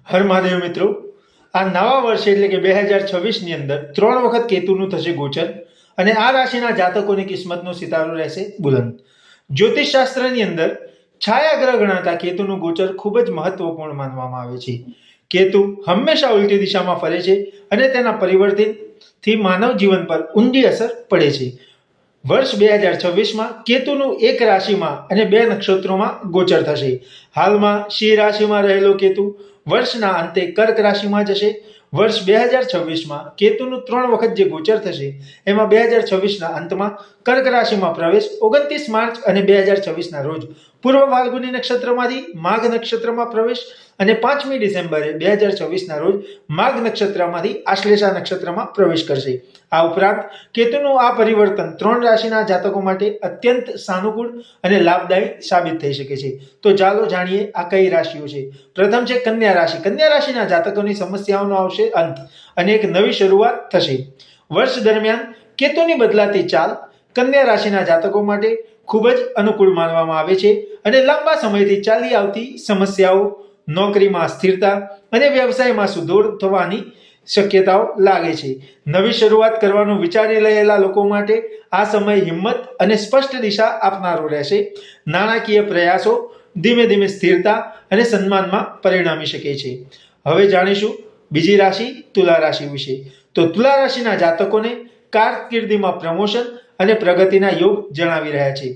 હર મહાદેવ મિત્રો, આ નવા વર્ષ એટલે કે 2026ની અંદર 3 વખત કેતુનું થશે ગોચર અને આ રાશિના જાતકોની કિસ્મતનો સિતારો રહેશે બુલંદ. જ્યોતિષ શાસ્ત્રની અંદર છાયા ગ્રહ ગણાતા કેતુનું ગોચર ખૂબ જ મહત્વપૂર્ણ માનવામાં આવે છે. કેતુ હંમેશા ઉલટી દિશામાં ફરે છે અને તેના પરિવર્તનથી માનવ જીવન પર ઊંડી અસર પડે છે. વર્ષ 2026માં કેતુનું એક રાશિમાં અને 2 નક્ષત્રોમાં ગોચર થશે. હાલમાં સિંહ રાશિમાં રહેલો કેતુ વર્ષના અંતે કર્ક રાશિમાં જશે. વર્ષ 2026માં કેતુનું 3 વખત જે ગોચર થશે એમાં 2026ના અંતમાં કર્ક રાશિમાં પ્રવેશ 29 માર્ચ અને 2026ના રોજ પૂર્વ ફાલ્ગુની નક્ષત્રમાંથી માઘ નક્ષત્રમાં પ્રવેશ અને 5મી ડિસેમ્બરે 2026ના રોજ માઘ નક્ષત્રમાંથી આશ્લેષા નક્ષત્રમાં પ્રવેશ કરશે. આ ઉપરાંત કેતુનું આ પરિવર્તન 3 રાશિના જાતકો માટે અત્યંત સાનુકૂળ અને લાભદાયી સાબિત થઈ શકે છે. તો ચાલો જાણીએ આ કઈ રાશિઓ છે. પ્રથમ છે કન્યા રાશિ. કન્યા રાશિના જાતકોની સમસ્યાઓનો આવશે અંત અને એક નવી શરૂઆત થશે. વર્ષ દરમિયાન કેતુની બદલાતી ચાલ કન્યા રાશિના જાતકો માટે ખૂબ જ અનુકૂળ માનવામાં આવે છે અને લાંબા સમયથી ચાલી આવતી સમસ્યાઓ, નોકરીમાં સ્થિરતા અને વ્યવસાયમાં સુધારો થવાની શક્યતાઓ લાગે છે. નવી શરૂઆત કરવાનું વિચારી રહેલા લોકો માટે આ સમય હિંમત અને સ્પષ્ટ દિશા આપનારો રહેશે. નાણાકીય પ્રયાસો ધીમે ધીમે સ્થિરતા અને સન્માનમાં પરિણમી શકે છે. હવે જાણીશું બીજી રાશિ તુલા રાશિ વિશે. તો તુલા રાશિના જાતકોને કારકિર્દીમાં પ્રમોશન અને પ્રગતિના યોગ જણાવી રહ્યા છે.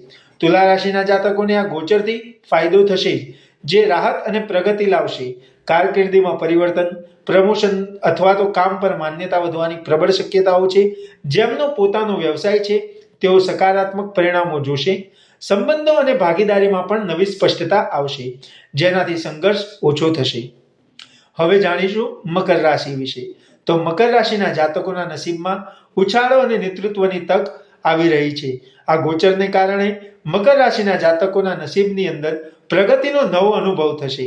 તુલા રાશિના જાતકોને આ ગોચરથી ફાયદો થશે જે રાહત અને પ્રગતિ લાવશે. કારકિર્દીમાં પરિવર્તન, પ્રમોશન અથવા તો કામ પર માન્યતા વધવાની પ્રબળ શક્યતાઓ છે. જેમનો પોતાનો વ્યવસાય છે તેઓ સકારાત્મક પરિણામો જોશે. સંબંધો અને ભાગીદારીમાં પણ નવી સ્પષ્ટતા આવશે જેનાથી સંઘર્ષ ઓછો થશે. હવે જાણીશું મકર રાશિ વિશે. તો મકર રાશિના જાતકોના નસીબમાં ઉછાળો અને નેતૃત્વની તક આવી રહી છે. આ ગોચરને કારણે મકર રાશિના જાતકોના નસીબની અંદર પ્રગતિનો નવો અનુભવ થશે.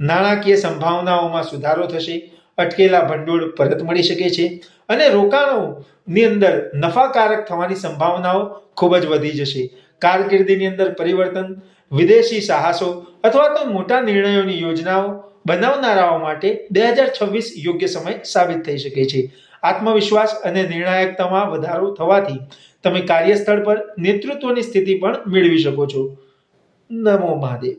નાણાકીય સંભાવનાઓમાં સુધારો થશે. અટકેલા ભંડોળ પરત મળી શકે છે અને રોકાણોની અંદર નફાકારક થવાની સંભાવનાઓ ખૂબ જ વધી જશે. કારકિર્દીની અંદર પરિવર્તન, વિદેશી સાહસો અથવા તો મોટા નિર્ણયોની યોજનાઓ બનાવનારાઓ માટે 2026 યોગ્ય સમય સાબિત થઈ શકે છે. આત્મવિશ્વાસ અને નિર્ણાયકતામાં વધારો થવાથી તમે કાર્યસ્થળ પર નેતૃત્વની સ્થિતિ પણ મેળવી શકો છો. નમો મહાદેવ.